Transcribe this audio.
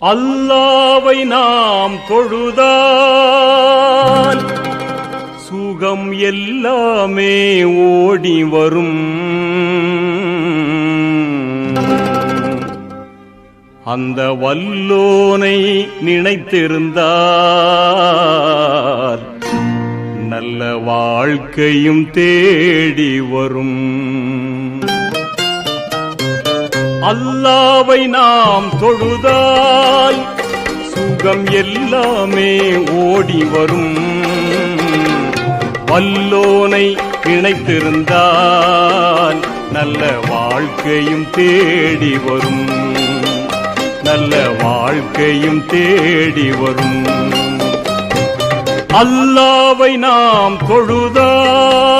அல்லாவை நாம் தொழுதால் சுகம் எல்லாமே ஓடி வரும். அந்த வல்லோனை நினைத்திருந்தால் நல்ல வாழ்க்கையும் தேடி வரும். அல்லாவை நாம் தொழுதால் சுகம் எல்லாமே ஓடி வரும். வல்லோனை நினைத்திருந்தால் நல்ல வாழ்க்கையும் தேடி வரும். நல்ல வாழ்க்கையும் தேடி வரும். அல்லாவை நாம் தொழுதால்